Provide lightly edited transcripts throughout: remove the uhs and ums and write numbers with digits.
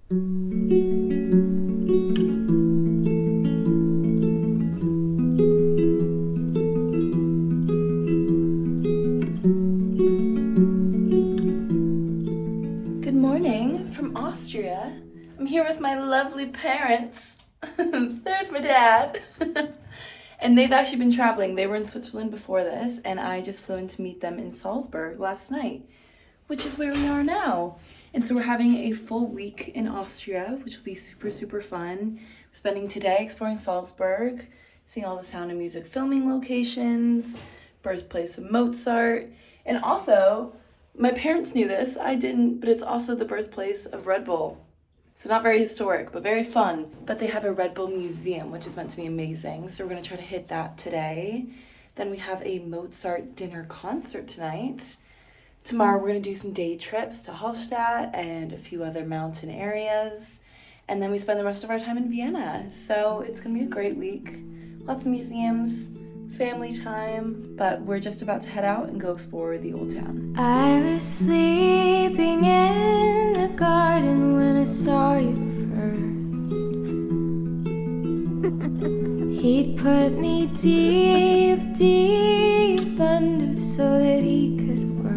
Good morning from Austria. I'm here with my lovely parents. There's my dad. And they've actually been traveling. They were in Switzerland before this, and I just flew in to meet them in Salzburg last night, which is where we are now. And so we're having a full week in Austria, which will be super, super fun. We're spending today exploring Salzburg, seeing all the Sound of Music filming locations, birthplace of Mozart, and also, my parents knew this, I didn't, but it's also the birthplace of Red Bull. So not very historic, but very fun. But they have a Red Bull museum, which is meant to be amazing. So we're gonna try to hit that today. Then we have a Mozart dinner concert tonight. Tomorrow we're gonna do some day trips to Hallstatt and a few other mountain areas. And then we spend the rest of our time in Vienna. So it's gonna be a great week. Lots of museums, family time, but we're just about to head out and go explore the old town. I was sleeping in the garden when I saw you first. He'd put me deep, deep under so that he could work.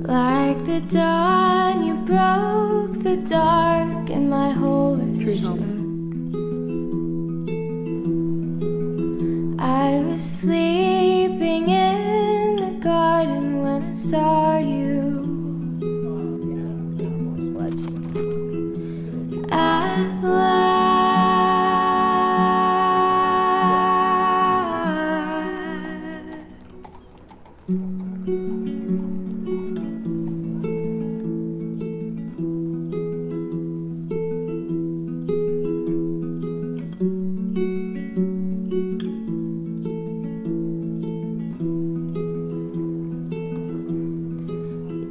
Like the dawn, you broke the dark and my whole earth shook. I was sleeping in the garden when I saw you. At last.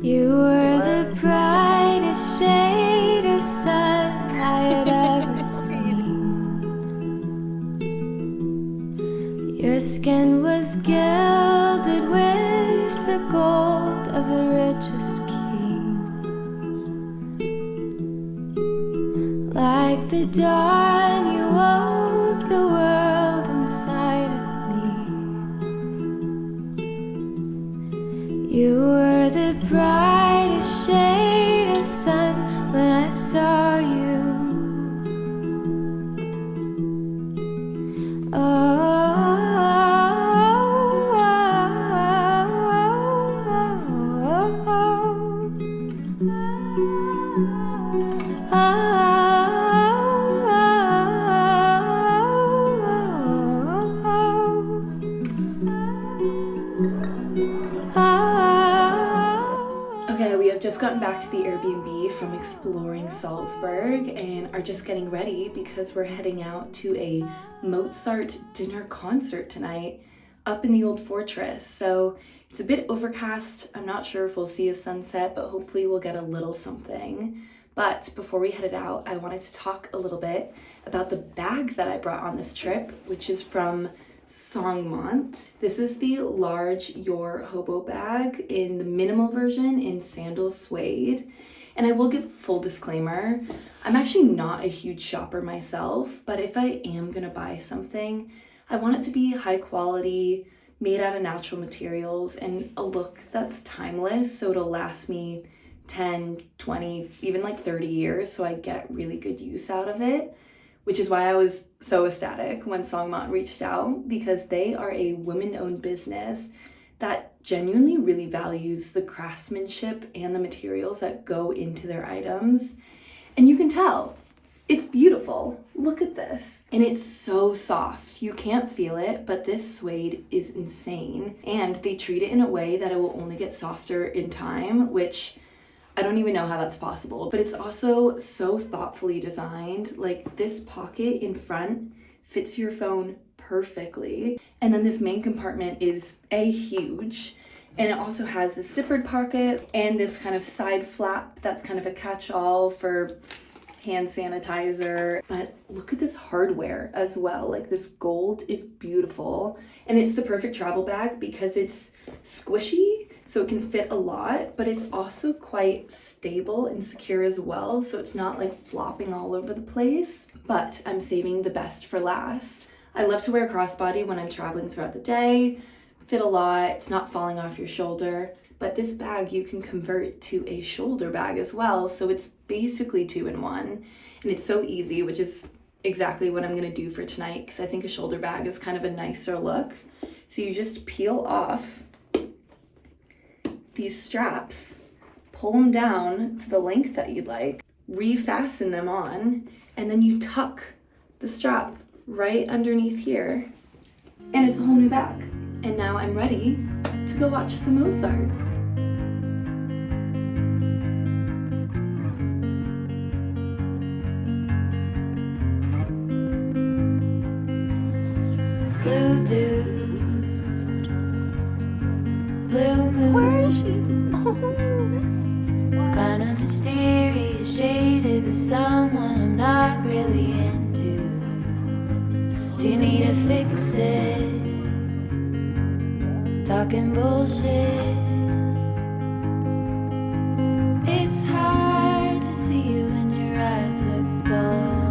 You were the brightest shade of sun I had ever seen. Your skin was gilded with the gold of the richest kings. Like the dawn, you woke the world inside of me. You were the brightest shade of sun when I saw you. Okay, we have just gotten back to the Airbnb from exploring Salzburg and are just getting ready because we're heading out to a Mozart dinner concert tonight up in the old fortress. So it's a bit overcast. I'm not sure if we'll see a sunset, but hopefully we'll get a little something. But before we headed out, I wanted to talk a little bit about the bag that I brought on this trip, which is from Songmont. This is the large Your Hobo bag in the minimal version in sandal suede. And I will give a full disclaimer, I'm actually not a huge shopper myself, but if I am gonna buy something, I want it to be high quality, made out of natural materials, and a look that's timeless so it'll last me 10, 20, even like 30 years so I get really good use out of it. Which is why I was so ecstatic when Songmont reached out, because they are a women-owned business that genuinely really values the craftsmanship and the materials that go into their items. And you can tell, it's beautiful. Look at this. And it's so soft. You can't feel it, but this suede is insane. And they treat it in a way that it will only get softer in time, which I don't even know how that's possible, but it's also so thoughtfully designed. Like this pocket in front fits your phone perfectly. And then this main compartment is huge. And it also has a zippered pocket and this kind of side flap that's kind of a catch-all for hand sanitizer. But look at this hardware as well. Like this gold is beautiful. And it's the perfect travel bag because it's squishy. so it can fit a lot, but it's also quite stable and secure as well, so it's not like flopping all over the place. But I'm saving the best for last. I love to wear a crossbody when I'm traveling throughout the day. Fit a lot, it's not falling off your shoulder. But this bag you can convert to a shoulder bag as well, so it's basically 2-in-1. And it's so easy, which is exactly what I'm gonna do for tonight, because I think a shoulder bag is kind of a nicer look. So you just peel off these straps, pull them down to the length that you'd like, refasten them on, and then you tuck the strap right underneath here, and it's a whole new bag. And now I'm ready to go watch some Mozart. Blue dew, blue moon. Where is she? Kinda mysterious, shaded with someone I'm not really into. Do you need to fix it? Talking bullshit. It's hard to see you when your eyes look dull.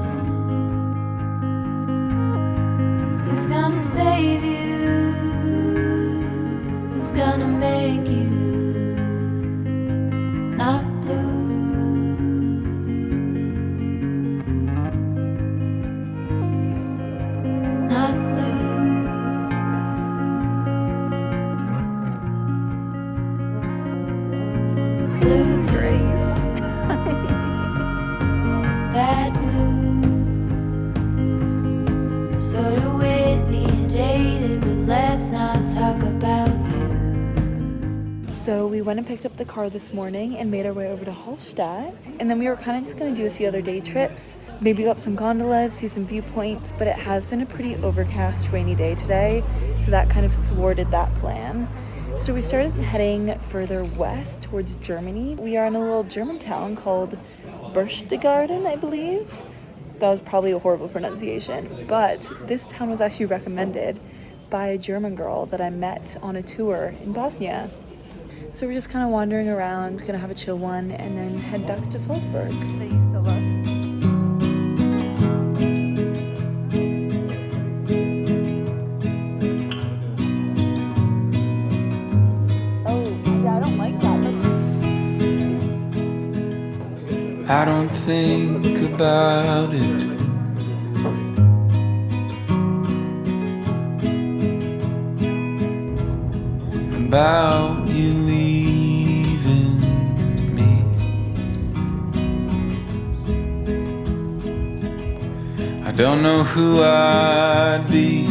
Who's gonna save you? Who's gonna make you not blue? Not blue. Blue days. That blue. Sort of witty and jaded, but let's not talk about you. So we went and picked up the car this morning and made our way over to Hallstatt. And then we were kind of just going to do a few other day trips. Maybe go up some gondolas, see some viewpoints, but it has been a pretty overcast, rainy day today. So that kind of thwarted that plan. So we started heading further west towards Germany. We are in a little German town called Berchtesgaden, I believe. That was probably a horrible pronunciation, but this town was actually recommended by a German girl that I met on a tour in Bosnia. So we're just kind of wandering around, gonna have a chill one, and then head back to Salzburg. That you still love. I don't think about it. About you leaving me. I don't know who I'd be.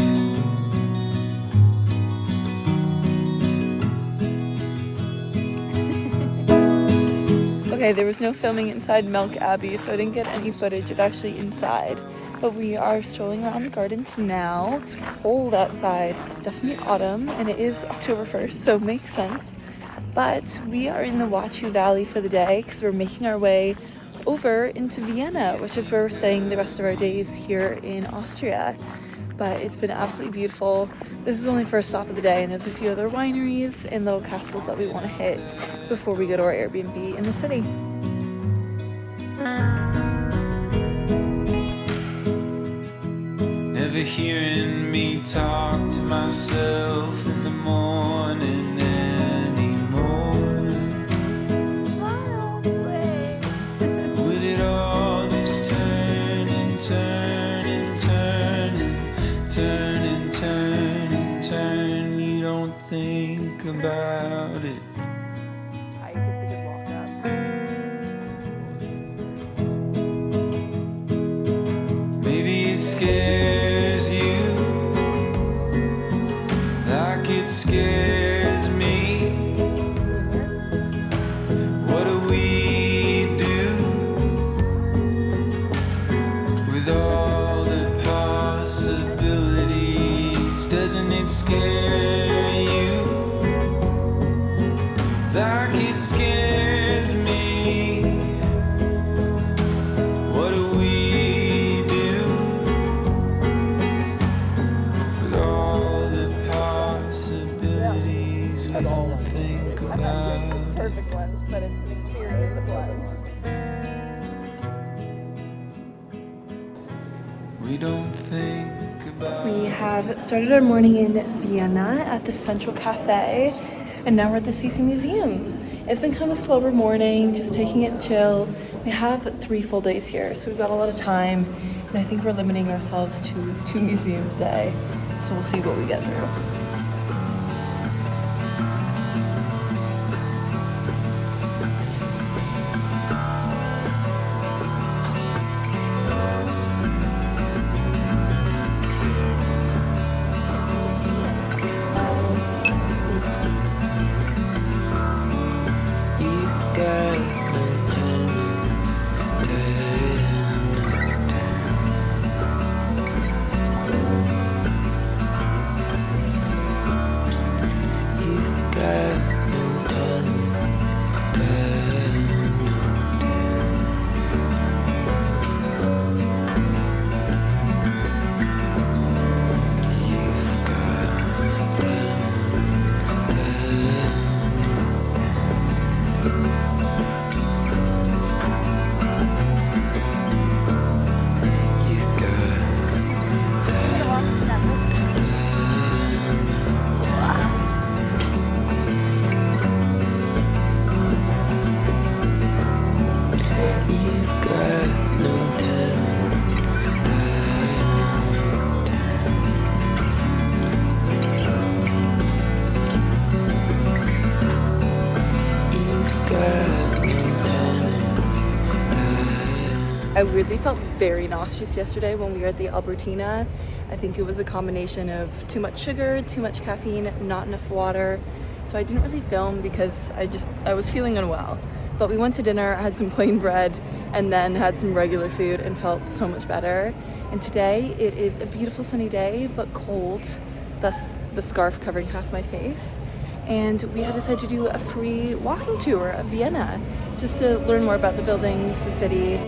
Okay, there was no filming inside Milk Abbey, so I didn't get any footage of actually inside. But we are strolling around the gardens now. It's cold outside. It's definitely autumn, and it is October 1st, so it makes sense. But we are in the Wachau Valley for the day because we're making our way over into Vienna, which is where we're staying the rest of our days here in Austria. But it's been absolutely beautiful. This is only the first stop of the day, and there's a few other wineries and little castles that we want to hit before we go to our Airbnb in the city. Never hearing me talk to myself in the morning anymore. Would it all just turn and turn and turn and turn and turn and turn? You don't think about it. It's a good walk up. Maybe it scares you like it scares me. What do we do with all the possibilities? Doesn't it scare you don't think about Perfect lunch, but it's an experience lunch. we don't think about We have started our morning in Vienna at the Central Cafe, and now we're at the Sisi Museum. It's been kind of a slower morning, just taking it chill. We have 3 full days here, so we've got a lot of time, and I think we're limiting ourselves to 2 museums a day, so we'll see what we get through. I weirdly felt very nauseous yesterday when we were at the Albertina. I think it was a combination of too much sugar, too much caffeine, not enough water. So I didn't really film because I was feeling unwell. But we went to dinner, had some plain bread, and then had some regular food and felt so much better. And today it is a beautiful sunny day, but cold, thus the scarf covering half my face. And we had decided to do a free walking tour of Vienna, just to learn more about the buildings, the city.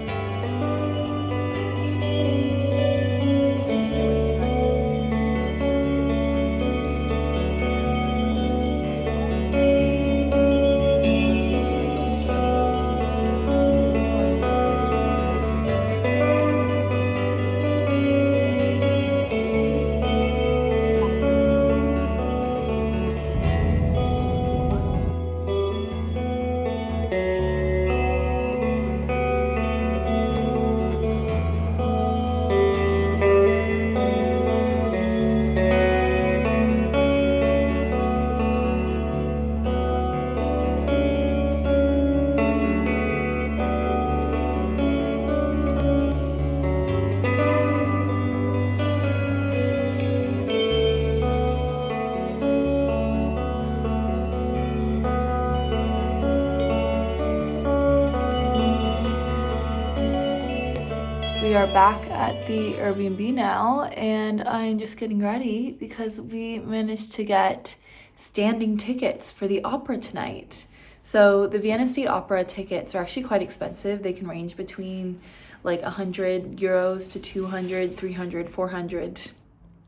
We are back at the Airbnb now, and I'm just getting ready because we managed to get standing tickets for the opera tonight. So the Vienna State Opera tickets are actually quite expensive. They can range between like 100 euros to 200, 300, 400,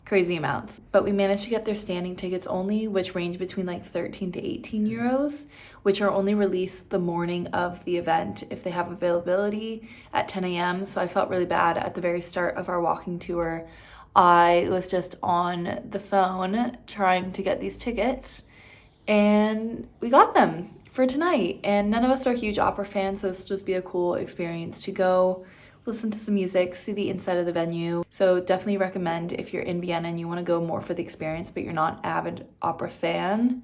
crazy amounts. But we managed to get their standing tickets only, which range between like 13 to 18 euros, which are only released the morning of the event if they have availability at 10 a.m. So I felt really bad at the very start of our walking tour. I was just on the phone trying to get these tickets, and we got them for tonight. And none of us are huge opera fans, so this will just be a cool experience to go listen to some music, see the inside of the venue. So definitely recommend if you're in Vienna and you want to go more for the experience, but you're not an avid opera fan,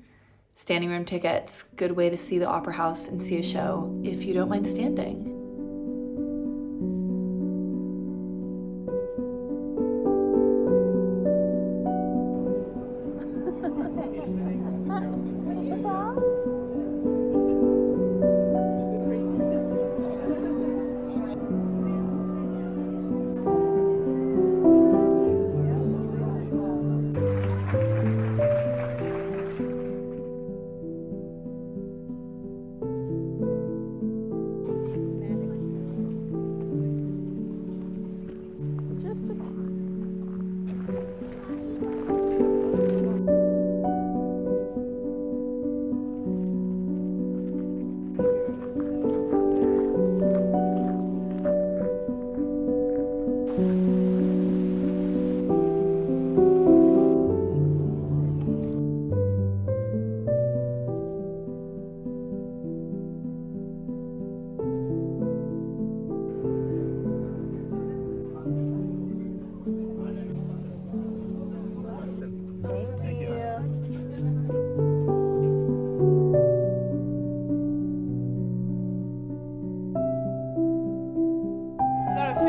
standing room tickets, good way to see the opera house and see a show if you don't mind standing. Not a